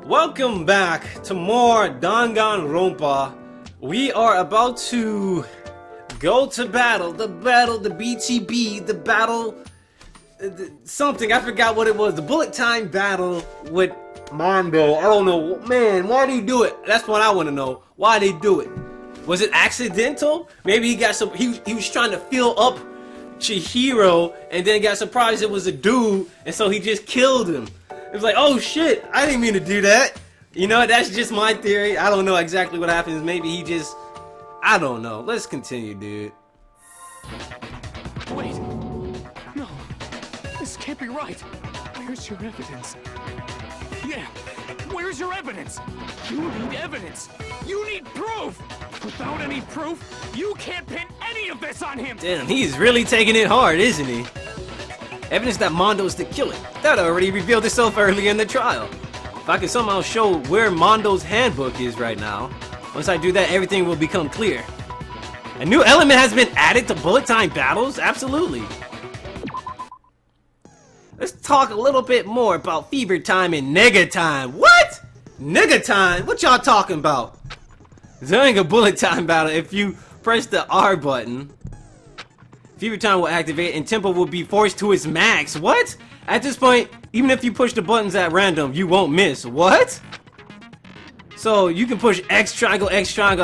Welcome back to more Dangan Ronpa. We are about to go to battle. The BTB, the battle, something, I forgot what it was. The bullet time battle with Mondo. I don't know, man, why did he do it? That's what I want to know. Why did he do it? Was it accidental? Maybe he got some, he was trying to fill up Chihiro and then got surprised it was a dude and so he just killed him. It was like, oh shit, I didn't mean to do that. You know, that's just my theory. I don't know exactly what happens. Maybe he just, I don't know. Let's continue, dude. Wait. No. This can't be right. Where's your evidence? Yeah. Where's your evidence? You need evidence. You need proof. Without any proof, you can't pin any of this on him. Damn, he's really taking it hard, isn't he? Evidence that Mondo is the killer. That already revealed itself earlier in the trial. If I can somehow show where Mondo's handbook is right now, once I do that, everything will become clear. A new element has been added to bullet time battles? Absolutely. Let's talk a little bit more about fever time and nega time. What? Nega time? What y'all talking about? During a bullet time battle, if you press the R button, fever time will activate and tempo will be forced to its max. What? At this point, even if you push the buttons at random, you won't miss. What? So you can push X triangle,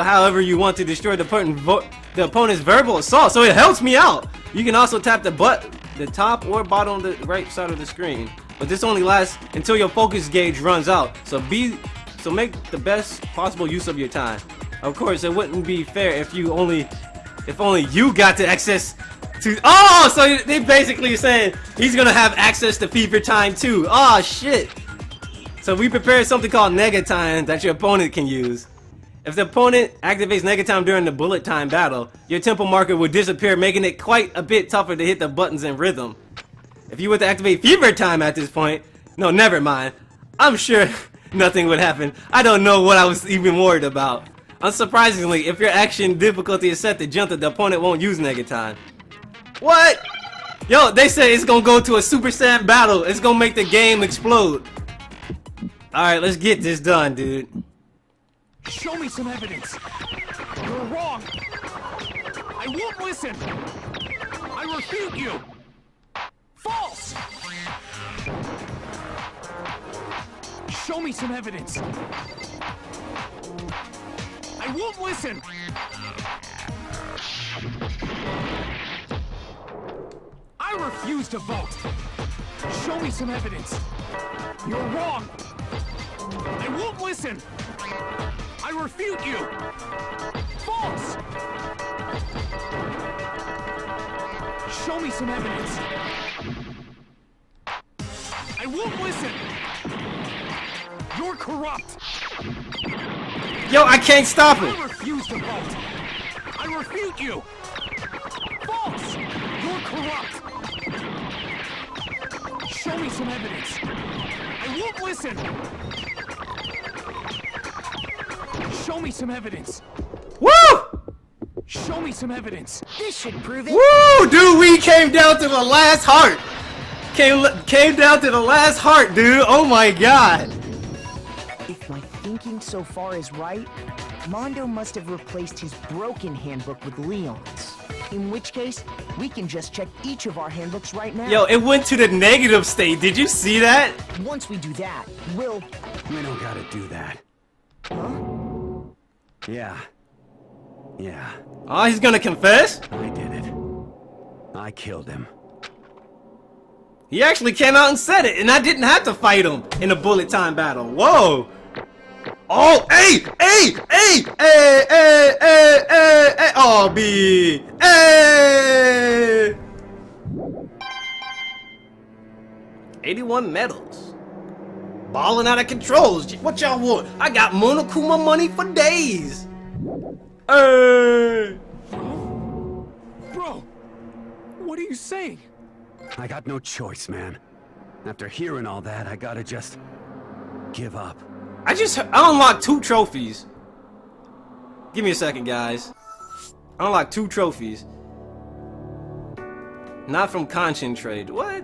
however you want to destroy the opponent's verbal assault. So it helps me out. You can also tap the top or bottom of the right side of the screen. But this only lasts until your focus gauge runs out. So make the best possible use of your time. Of course, it wouldn't be fair if only you got to access to. Oh, so they basically saying he's gonna have access to fever time too. Oh shit. So we prepared something called nega time that your opponent can use. If the opponent activates nega time during the bullet time battle, your tempo marker will disappear, making it quite a bit tougher to hit the buttons in rhythm. If you were to activate fever time at this point, no, never mind. I'm sure nothing would happen. I don't know what I was even worried about. Unsurprisingly, if your action difficulty is set to jump, the opponent won't use nega time. What? Yo, they say it's gonna go to a Super Saiyan battle. It's gonna make the game explode. Alright, let's get this done, dude. Show me some evidence. You're wrong. I won't listen. I refute you. False. Show me some evidence. I won't listen. I refuse to vote. Show me some evidence. You're wrong. I won't listen. I refute you. False. Show me some evidence. I won't listen. You're corrupt. Yo, I can't stop it. I refuse to vote. I refute you. False. You're corrupt. Show me some evidence. I won't listen. Show me some evidence. Woo! Show me some evidence. This should prove it. Woo! Dude, we came down to the last heart. Came down to the last heart, dude. Oh my god. If my thinking so far is right, Mondo must have replaced his broken handbook with Leon's. In which case, we can just check each of our handbooks right now. Yo, it went to the negative state. Did you see that? Once we do that, we'll... We don't gotta do that. Huh? Yeah. Oh, he's gonna confess? I did it. I killed him. He actually came out and said it, and I didn't have to fight him in a bullet time battle. Whoa! Oh, hey! Oh, B! Hey! 81 medals. Balling out of control. What y'all want? I got Monokuma money for days. Hey! Bro, what are you saying? I got no choice, man. After hearing all that, I gotta just give up. I unlocked 2 trophies. Give me a second, guys. I unlocked 2 trophies. Not from Concentrate. What?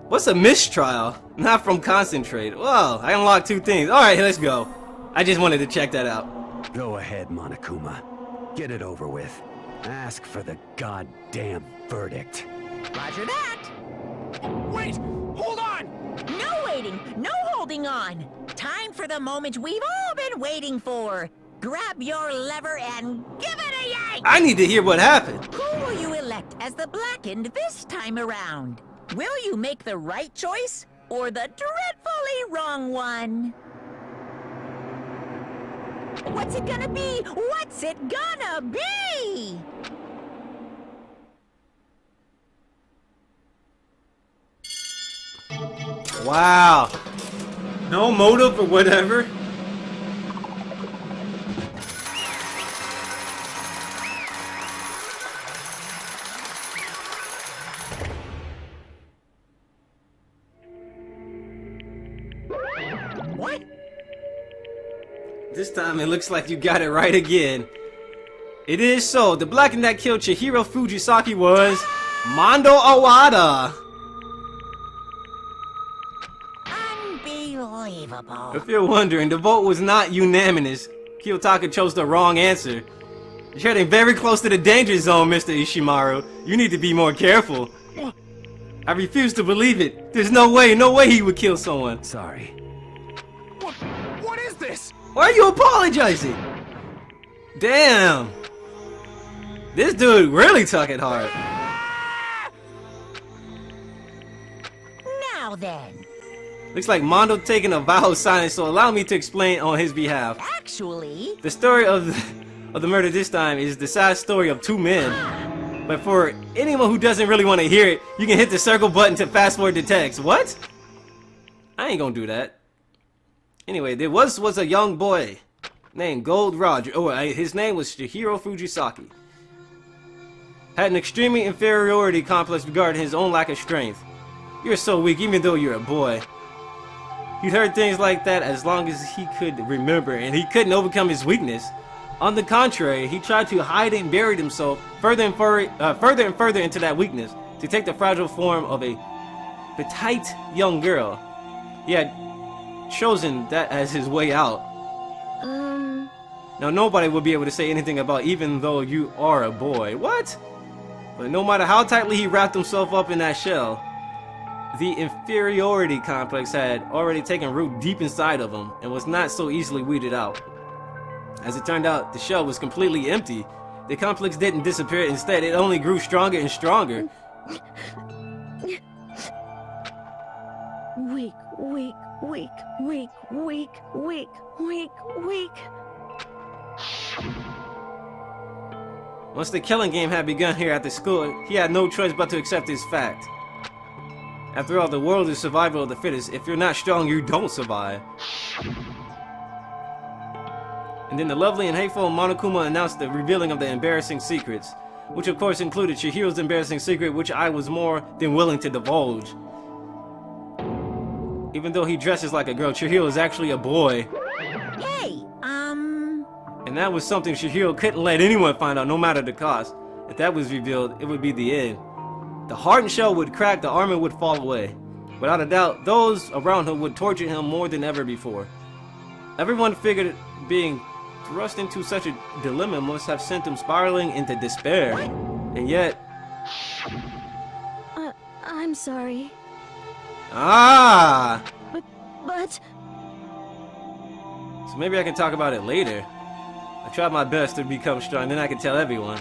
What's a mistrial? Not from concentrate. Whoa, I unlocked 2 things. Alright, let's go. I just wanted to check that out. Go ahead, Monokuma. Get it over with. Ask for the goddamn verdict. Roger that. Wait! Hold on! No waiting, no holding on. Time for the moment we've all been waiting for. Grab your lever and give it a yank! I need to hear what happened. Who will you elect as the Blackened this time around? Will you make the right choice or the dreadfully wrong one? What's it gonna be? What's it gonna be? Wow. No motive or whatever. What? This time it looks like you got it right again. It is so. The Blackened that killed Chihiro Fujisaki was Mondo Awada. Unbelievable. If you're wondering, the vote was not unanimous. Kiyotaka chose the wrong answer. You're heading very close to the danger zone, Mr. Ishimaru. You need to be more careful. I refuse to believe it. There's no way he would kill someone. Sorry. What is this? Why are you apologizing? Damn. This dude really took it hard. Now then. Looks like Mondo taking a vow of silence, so allow me to explain on his behalf. Actually, The story of the murder this time is the sad story of 2 men. But for anyone who doesn't really want to hear it, you can hit the circle button to fast forward the text. What? I ain't gonna do that. Anyway, there was a young boy named Gold Roger. Oh, his name was Chihiro Fujisaki. Had an extremely inferiority complex regarding his own lack of strength. You're so weak even though you're a boy. He'd heard things like that as long as he could remember, and he couldn't overcome his weakness. On the contrary, he tried to hide and buried himself further and further into that weakness to take the fragile form of a petite young girl. He had chosen that as his way out. Now nobody will be able to say anything about even though you are a boy. What? But no matter how tightly he wrapped himself up in that shell, the inferiority complex had already taken root deep inside of him and was not so easily weeded out. As it turned out, the shell was completely empty. The complex didn't disappear, instead it only grew stronger and stronger. Weak, weak, weak, weak, weak, weak, weak, weak. Once the killing game had begun here at the school, he had no choice but to accept this fact. After all, the world is survival of the fittest. If you're not strong, you don't survive. And then the lovely and hateful Monokuma announced the revealing of the embarrassing secrets, which of course included Chihiro's embarrassing secret, which I was more than willing to divulge. Even though he dresses like a girl, Chihiro is actually a boy. hey, And that was something Chihiro couldn't let anyone find out, no matter the cost. If that was revealed, it would be the end. The hardened shell would crack, the armor would fall away. Without a doubt, those around him would torture him more than ever before. Everyone figured being thrust into such a dilemma must have sent him spiraling into despair. And yet... I'm sorry. Ah! But... So maybe I can talk about it later. I tried my best to become strong, then I can tell everyone.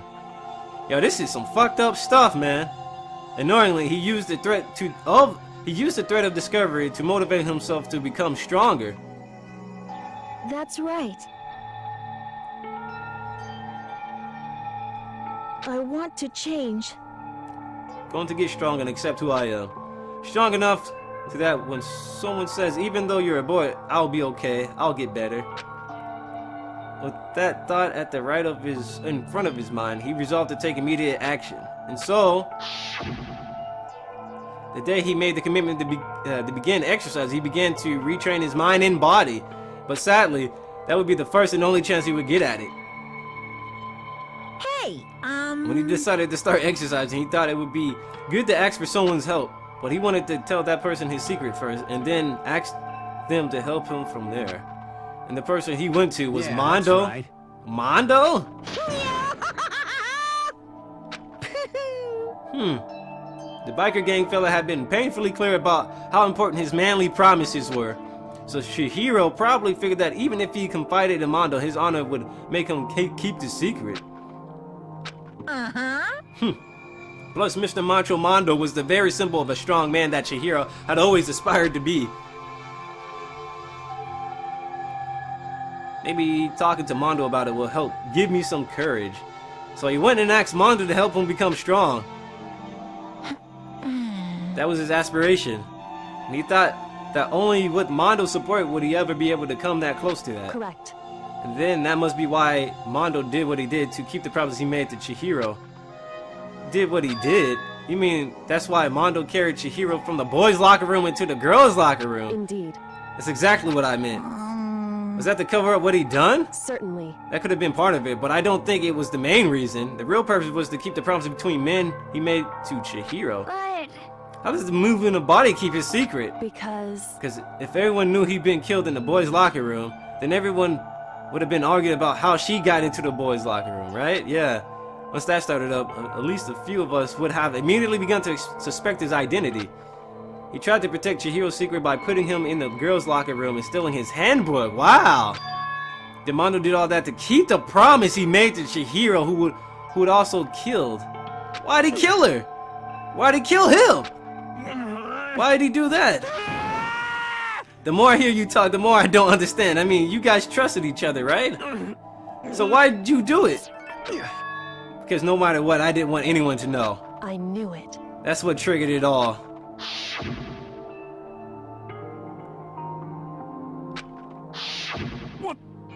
Yo, this is some fucked up stuff, man. Annoyingly, he used the threat of discovery to motivate himself to become stronger. that's right. I want to change. Going to get strong and accept who I am. Strong enough to that when someone says, even though you're a boy, I'll be okay, I'll get better. With that thought at the in front of his mind, he resolved to take immediate action. And so, the day he made the commitment to begin exercise, he began to retrain his mind and body. But sadly, that would be the first and only chance he would get at it. hey, When he decided to start exercising, he thought it would be good to ask for someone's help. But he wanted to tell that person his secret first, and then ask them to help him from there. And the person he went to was Yeah, Mondo. that's right. Mondo? The biker gang fella had been painfully clear about how important his manly promises were. So Chihiro probably figured that even if he confided in Mondo, his honor would make him keep the secret. Plus, Mr. Macho Mondo was the very symbol of a strong man that Chihiro had always aspired to be. Maybe talking to Mondo about it will help give me some courage. So he went and asked Mondo to help him become strong. That was his aspiration. And he thought that only with Mondo's support would he ever be able to come that close to that. Correct. And then that must be why Mondo did what he did to keep the promise he made to Chihiro. Did what he did? You mean that's why Mondo carried Chihiro from the boys' locker room into the girls' locker room? Indeed. That's exactly what I meant. Was that to cover up what he done? Certainly. That could have been part of it, but I don't think it was the main reason. The real purpose was to keep the promise between men he made to Chihiro. But How does the movement of body keep his secret? because Because if everyone knew he'd been killed in the boys' locker room, then everyone would have been arguing about how she got into the boys' locker room, right? Yeah. Once that started up, at least a few of us would have immediately begun to suspect his identity. He tried to protect Chihiro's secret by putting him in the girls' locker room and stealing his handbook. Wow! Mondo did all that to keep the promise he made to Chihiro, who would also killed. Why'd he kill her? Why'd he kill him? Why'd he do that? The more I hear you talk, the more I don't understand. I mean, you guys trusted each other, right? So why'd you do it? Because no matter what, I didn't want anyone to know. I knew it. That's what triggered it all.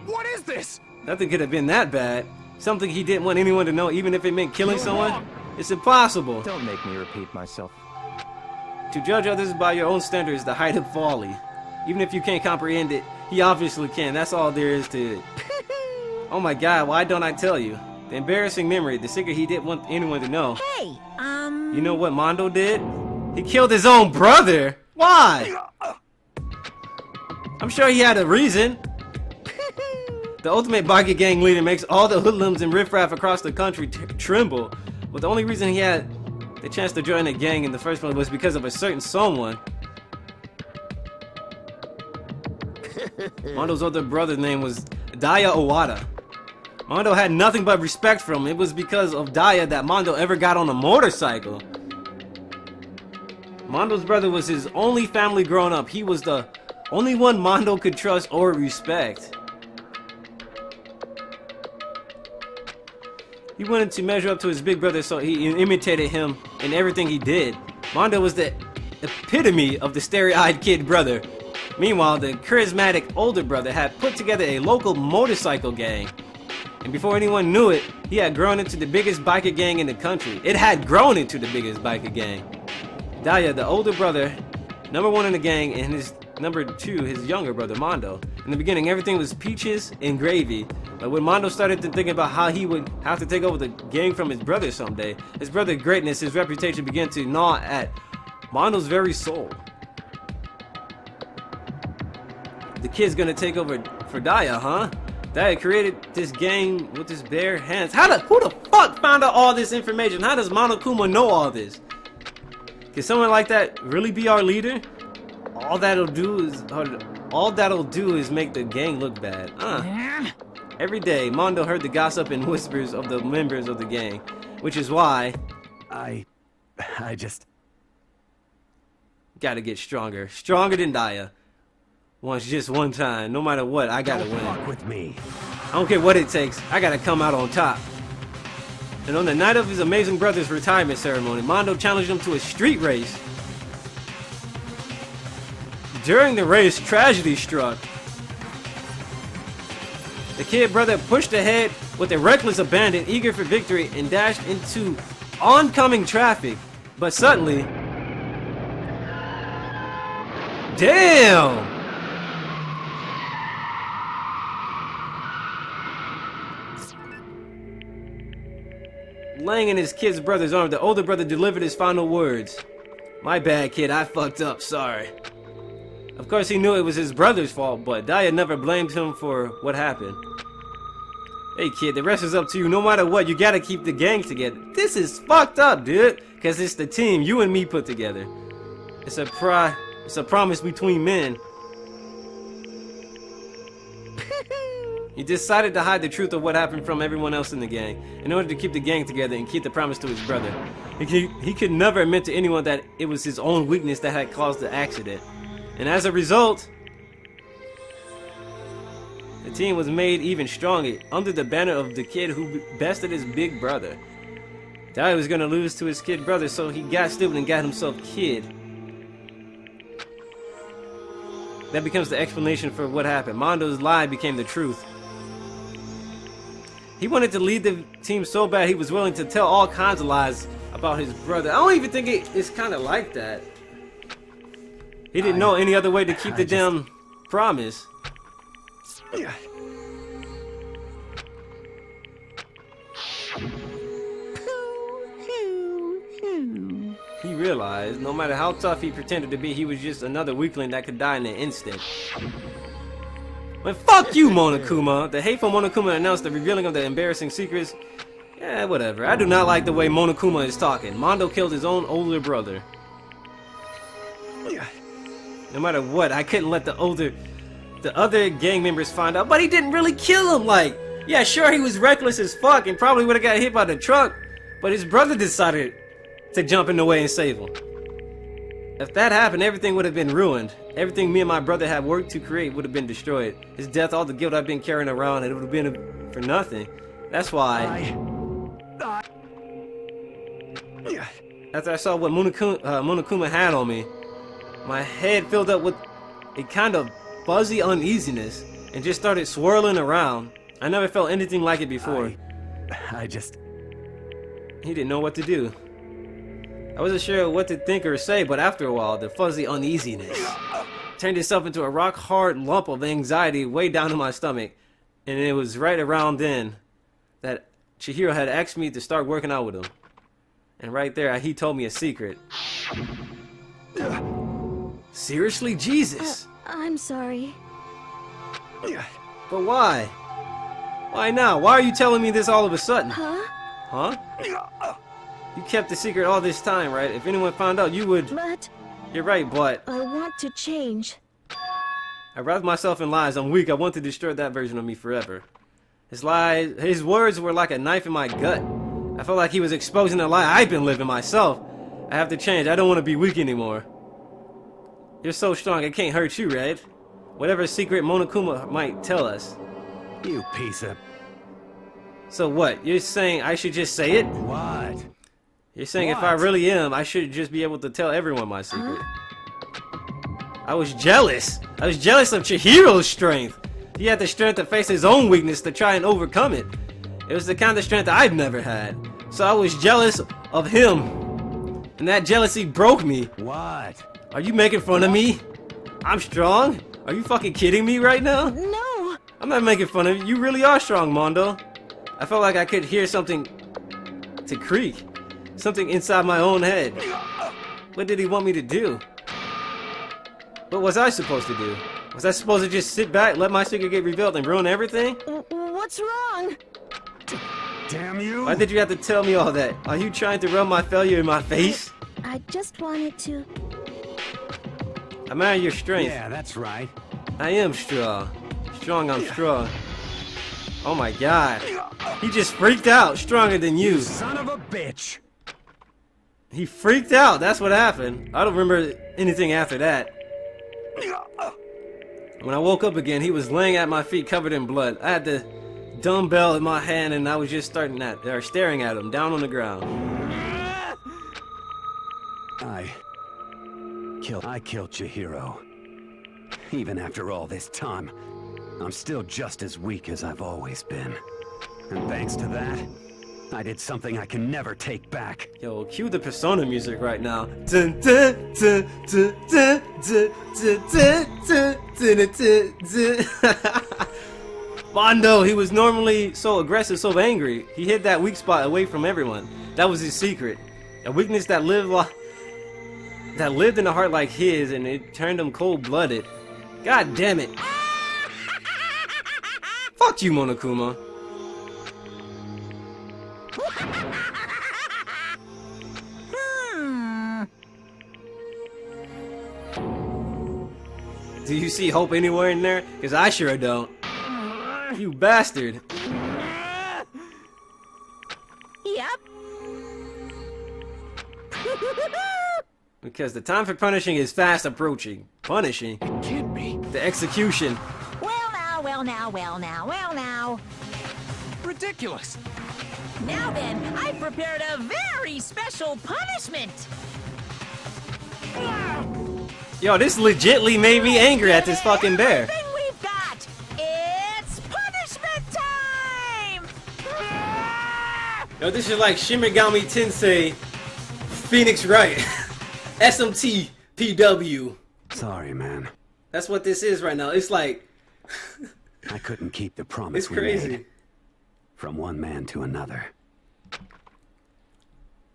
What is this? Nothing could have been that bad. Something he didn't want anyone to know, even if it meant killing someone. It's impossible. Don't make me repeat myself. To judge others by your own standards is the height of folly. Even if you can't comprehend it, he obviously can. That's all there is to it. Oh my god, why don't I tell you? The embarrassing memory, the secret he didn't want anyone to know. Hey, You know what Mondo did? He killed his own brother! Why? I'm sure he had a reason. The ultimate biker gang leader makes all the hoodlums and riffraff across the country tremble. But the only reason he had the chance to join the gang in the first place was because of a certain someone. Mondo's older brother's name was Daya Owada. Mondo had nothing but respect for him. It was because of Daya that Mondo ever got on a motorcycle. Mondo's brother was his only family growing up. He was the only one Mondo could trust or respect. He wanted to measure up to his big brother, so he imitated him in everything he did. Mondo was the epitome of the starry-eyed kid brother. Meanwhile, the charismatic older brother had put together a local motorcycle gang. And before anyone knew it, he had grown into the biggest biker gang in the country. It had grown into the biggest biker gang. Daya, the older brother, number one in the gang, and his number two, his younger brother, Mondo. In the beginning, everything was peaches and gravy. But when Mondo started to think about how he would have to take over the gang from his brother someday, his brother's greatness, his reputation began to gnaw at Mondo's very soul. The kid's gonna take over for Daya, huh? Daya created this gang with his bare hands. Who the fuck found out all this information? How does Monokuma know all this? Can someone like that really be our leader? All that'll do is make the gang look bad. Every day, Mondo heard the gossip and whispers of the members of the gang, which is why I just... gotta get stronger. Stronger than Daya. Just one time. No matter what, I gotta win. Fuck with me. I don't care what it takes. I gotta come out on top. And on the night of his amazing brother's retirement ceremony, Mondo challenged him to a street race. During the race, tragedy struck. The kid brother pushed ahead with a reckless abandon, eager for victory, and dashed into oncoming traffic. But suddenly... Damn! Laying in his kid's brother's arm, the older brother delivered his final words. My bad, kid. I fucked up. Sorry. Of course, he knew it was his brother's fault, but Daya never blamed him for what happened. Hey, kid, the rest is up to you. No matter what, you gotta keep the gang together. This is fucked up, dude. Because it's the team you and me put together. It's a promise between men. He decided to hide the truth of what happened from everyone else in the gang in order to keep the gang together and keep the promise to his brother. He could never admit to anyone that it was his own weakness that had caused the accident. And as a result, the team was made even stronger under the banner of the kid who bested his big brother. Dai was gonna lose to his kid brother, so he got stupid and got himself kid. That becomes the explanation for what happened. Mondo's lie became the truth. He wanted to lead the team so bad he was willing to tell all kinds of lies about his brother. I don't even think it's kind of like that. He didn't know any other way to keep the damn promise. He realized no matter how tough he pretended to be, he was just another weakling that could die in an instant. But fuck you, Monokuma! The hateful Monokuma announced the revealing of the embarrassing secrets. Yeah, whatever. I do not like the way Monokuma is talking. Mondo killed his own older brother. No matter what, I couldn't let the other gang members find out. But he didn't really kill him. Like, yeah, sure, he was reckless as fuck and probably would have got hit by the truck. But his brother decided to jump in the way and save him. If that happened, everything would have been ruined. Everything me and my brother had worked to create would have been destroyed. His death, all the guilt I've been carrying around, it would have been for nothing. That's why. After I saw what Monokuma had on me, my head filled up with a kind of fuzzy uneasiness and just started swirling around. I never felt anything like it before. He didn't know what to do. I wasn't sure what to think or say, but after a while, the fuzzy uneasiness turned itself into a rock-hard lump of anxiety way down in my stomach. And it was right around then that Chihiro had asked me to start working out with him. And right there, he told me a secret. Seriously? Jesus! I'm sorry. But why? Why now? Why are you telling me this all of a sudden? Huh? Huh? You kept the secret all this time, right? If anyone found out, you would... But... You're right, but... I want to change. I wrapped myself in lies. I'm weak. I want to destroy that version of me forever. His words were like a knife in my gut. I felt like he was exposing a lie I've been living myself. I have to change. I don't want to be weak anymore. You're so strong, it can't hurt you, right? Whatever secret Monokuma might tell us. You piece of... So what? You're saying I should just say it? What? You're saying if I really am, I should just be able to tell everyone my secret. I was jealous. I was jealous of Chihiro's strength. He had the strength to face his own weakness to try and overcome it. It was the kind of strength I've never had. So I was jealous of him. And that jealousy broke me. What? Are you making fun of me? I'm strong? Are you fucking kidding me right now? No! I'm not making fun of you. You really are strong, Mondo. I felt like I could hear something to creak. Something inside my own head. What did he want me to do? What was I supposed to do? Was I supposed to just sit back, let my secret get revealed, and ruin everything? What's wrong? Damn you! Why did you have to tell me all that? Are you trying to rub my failure in my face? I just wanted to... I admire your strength. Yeah, that's right. I am strong. I'm strong. Oh my god. He just freaked out. Stronger than you. Son of a bitch! He freaked out. That's what happened. I don't remember anything after that. When I woke up again, he was laying at my feet covered in blood. I had the dumbbell in my hand and I was just staring at him down on the ground. I killed Chihiro. Even after all this time, I'm still just as weak as I've always been. And thanks to that, I did something I can never take back. Yo, cue the Persona music right now. Dun, dun, dun, dun, dun, dun, dun, dun, dun, dun, dun. Mondo, he was normally so aggressive, so angry. He hid that weak spot away from everyone. That was his secret. A weakness that lived that lived in a heart like his, and it turned him cold-blooded. God damn it. Fuck you, Monokuma. Do you see hope anywhere in there? Because I sure don't. You bastard. Yep. Because the time for punishing is fast approaching. Punishing? It can't be. The execution. Well now, well now, well now, well now. Ridiculous. Now then, I've prepared a very special punishment. Yo, this legitly made me angry at this fucking bear. Everything we've got. It's punishment time. Yo, this is like Shin Megami Tensei Phoenix Wright. SMT PW. Sorry, man. That's what this is right now. It's like I couldn't keep the promise it's we crazy. made. From one man to another.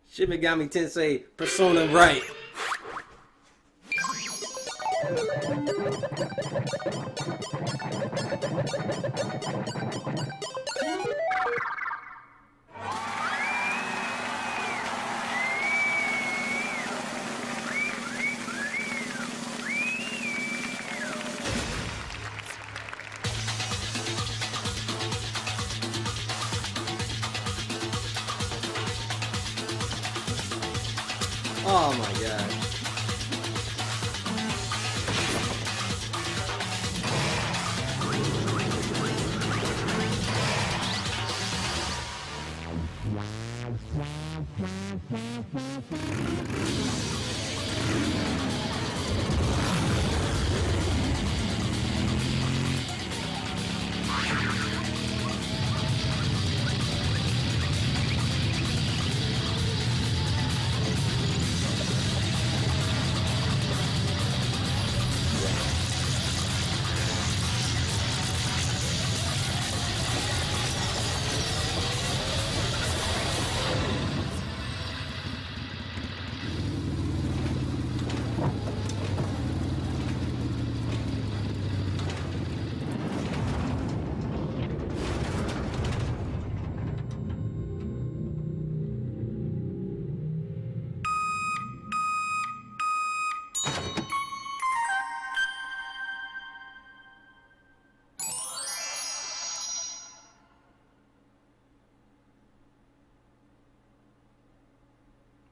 Shin Megami Tensei Persona Wright. Oh my god.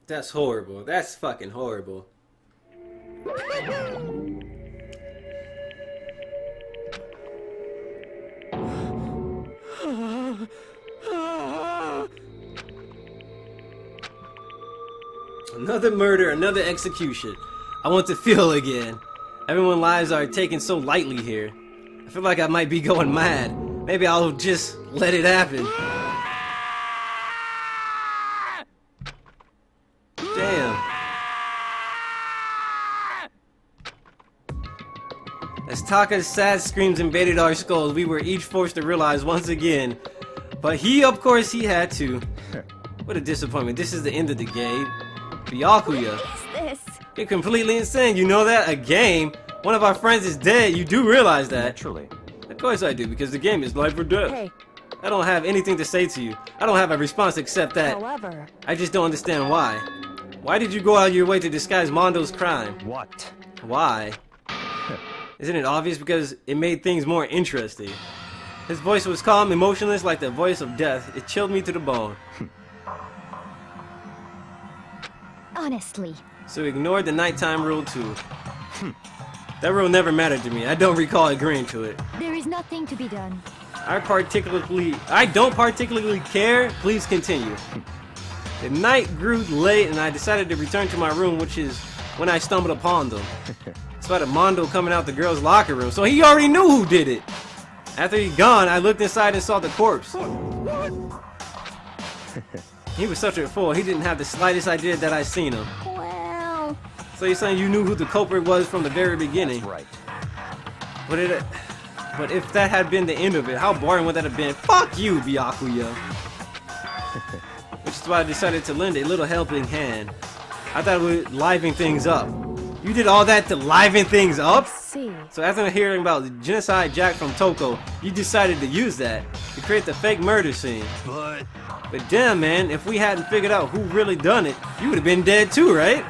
That's horrible. That's fucking horrible. Another murder, another execution. I want to feel again. Everyone's lives are taken so lightly here. I feel like I might be going mad. Maybe I'll just let it happen. Damn. As Taka's sad screams invaded our skulls, we were each forced to realize once again. But of course, he had to. What a disappointment. This is the end of the game. Byakuya. What is this? You're completely insane. You know that? A game? One of our friends is dead. You do realize that? Naturally. Of course I do, because the game is life or death. Hey, I don't have anything to say to you. I don't have a response except that. however, I just don't understand why. Why did you go out of your way to disguise Mondo's crime? What? Why? Isn't it obvious? Because it made things more interesting. His voice was calm, emotionless, like the voice of death. It chilled me to the bone. honestly, So ignore the nighttime rule too. That rule never mattered to me. I don't recall agreeing to it. there is nothing to be done. I don't particularly care. Please continue. The night grew late and I decided to return to my room, which is when I stumbled upon them. Spotted Mondo coming out the girls' locker room, so he already knew who did it. After he'd gone, I looked inside and saw the corpse. He was such a fool. He didn't have the slightest idea that I'd seen him. Well, So you're saying you knew who the culprit was from the very beginning? Right. But if that had been the end of it, how boring would that have been? Fuck you, Byakuya. Which is why I decided to lend a little helping hand. I thought it would liven things up. You did all that to liven things up? See. So after hearing about the genocide Jack from Toko, you decided to use that to create the fake murder scene. But damn, man, if we hadn't figured out who really done it, you would have been dead too, right?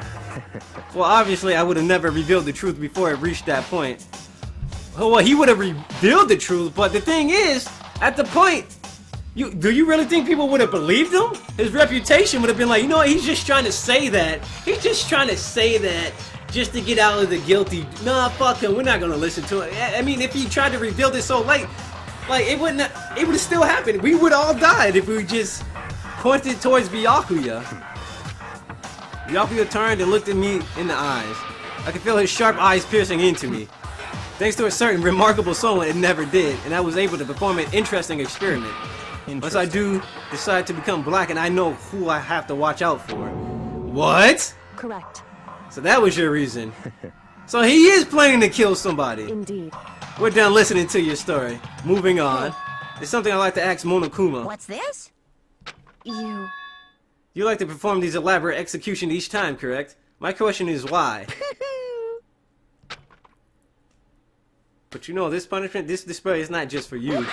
Well, obviously, I would have never revealed the truth before it reached that point. Well, he would have revealed the truth, but the thing is, at the point, do you really think people would have believed him? His reputation would have been like, you know what, he's just trying to say that. He's just trying to say that just to get out of the guilty. Nah, fuck him, we're not gonna listen to it. I mean, if he tried to reveal this so late, like, it would have still happened. We would all died if we just pointed towards Byakuya. Byakuya turned and looked at me in the eyes. I could feel his sharp eyes piercing into me. Thanks to a certain remarkable someone, it never did, and I was able to perform an interesting experiment. Once I do decide to become black, and I know who I have to watch out for. What? Correct. So that was your reason. So he is planning to kill somebody. Indeed. We're done listening to your story. Moving on. It's something I like to ask Monokuma. What's this? You. You like to perform these elaborate executions each time, correct? My question is why? But you know, this punishment, this despair is not just for you.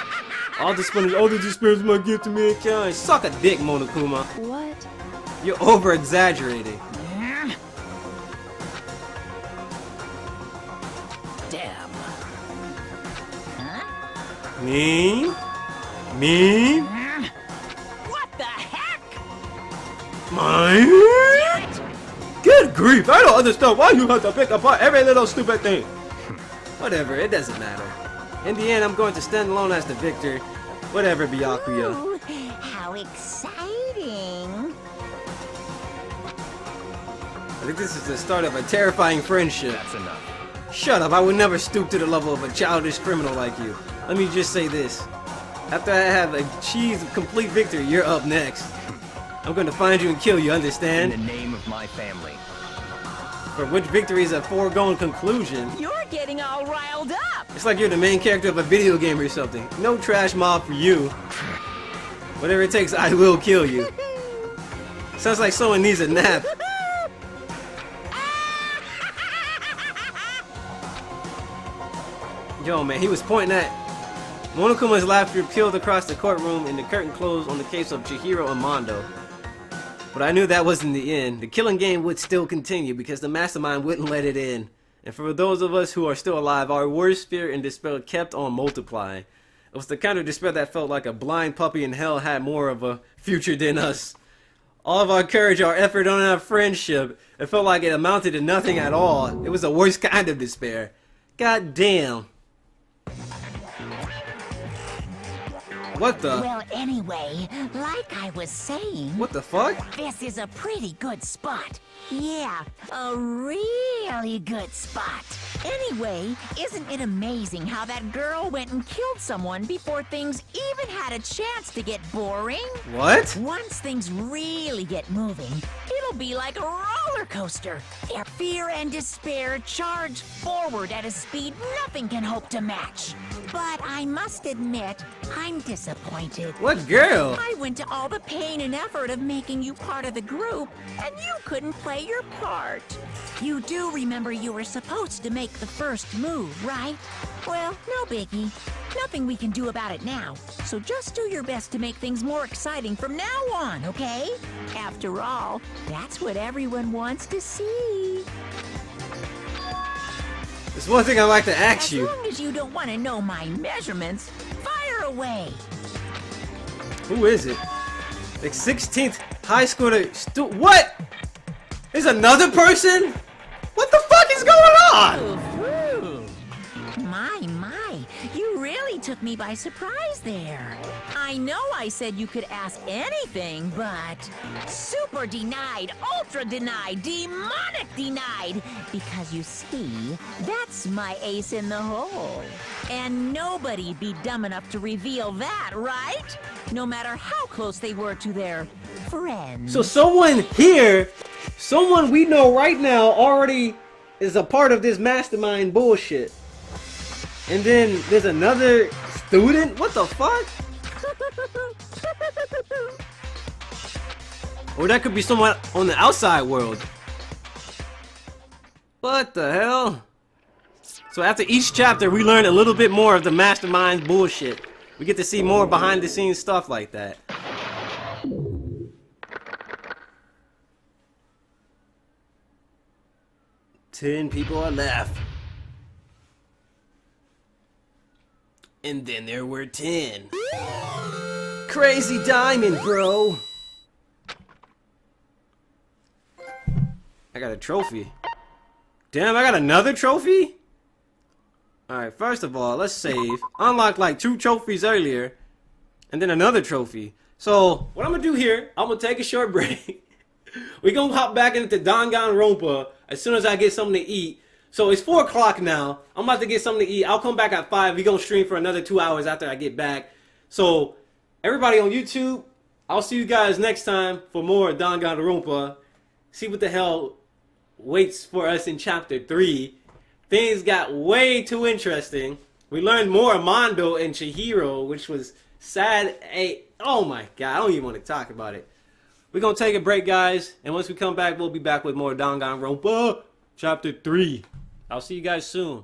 All the despair is my gift to mankind. Suck a dick, Monokuma. What? You're over-exaggerating. Damn. Huh? Mean? Mean? What the heck? Mine? Good grief, I don't understand why you have to pick apart every little stupid thing. Whatever, it doesn't matter. In the end, I'm going to stand alone as the victor. Whatever, Byakuya. Ooh, how exciting. I think this is the start of a terrifying friendship. that's enough. Shut up, I would never stoop to the level of a childish criminal like you. Let me just say this. After I have achieved complete victory, you're up next. I'm going to find you and kill you, In understand? the name of my family. For which victory is a foregone conclusion. You're getting all riled up. It's like you're the main character of a video game or something. No trash mob for you. Whatever it takes, I will kill you. Sounds like someone needs a nap. Yo, man, he was pointing at... Monokuma's laughter peeled across the courtroom and the curtain closed on the case of Chihiro and Mondo. But I knew that wasn't the end. The killing game would still continue because the mastermind wouldn't let it in. And for those of us who are still alive, our worst fear and despair kept on multiplying. It was the kind of despair that felt like a blind puppy in hell had more of a future than us. All of our courage, our effort on our friendship, it felt like it amounted to nothing at all. It was the worst kind of despair. God damn. What the? Well, anyway, like I was saying, What the fuck? this is a pretty good spot. Yeah, a really good spot. Anyway, isn't it amazing how that girl went and killed someone before things even had a chance to get boring? What? Once things really get moving, it'll be like a roller coaster. Their fear and despair charge forward at a speed nothing can hope to match. But I must admit, I'm disappointed. What girl? I went to all the pain and effort of making you part of the group, and you couldn't play your part. You do remember you were supposed to make the first move, right? Well, no biggie. Nothing we can do about it now. So just do your best to make things more exciting from now on, okay? After all, that's what everyone wants to see. There's one thing I'd like to ask As you. long as you don't want to know my measurements, fire away. Who is it? Like 16th high school what? There's another person? What the fuck is going on? My, you really took me by surprise there. I know I said you could ask anything, but super denied, ultra denied, demonic denied. Because you see, that's my ace in the hole. And nobody'd be dumb enough to reveal that, right? No matter how close they were to their friends. So someone here, someone we know right now already is a part of this mastermind bullshit. And then there's another student? What the fuck? Or that could be someone on the outside world. What the hell? So after each chapter, we learn a little bit more of the mastermind's bullshit. We get to see more behind the scenes stuff like that. Ten people are left. And then there were 10. Crazy diamond, bro. I got a trophy. Damn, I got another trophy? Alright, first of all, let's save. Unlocked like 2 trophies earlier. And then another trophy. So, what I'm gonna do here, I'm gonna take a short break. We're gonna hop back into Dangan Ronpa as soon as I get something to eat. So it's 4 o'clock now. I'm about to get something to eat. I'll come back at 5. We're gonna stream for another 2 hours after I get back. So, everybody on YouTube, I'll see you guys next time for more Dangan Ronpa. See what the hell waits for us in chapter 3. Things got way too interesting. We learned more of Mondo and Chihiro, which was sad. Hey, oh my god, I don't even want to talk about it. We're going to take a break, guys. And once we come back, we'll be back with more Dangan Ronpa, chapter 3. I'll see you guys soon.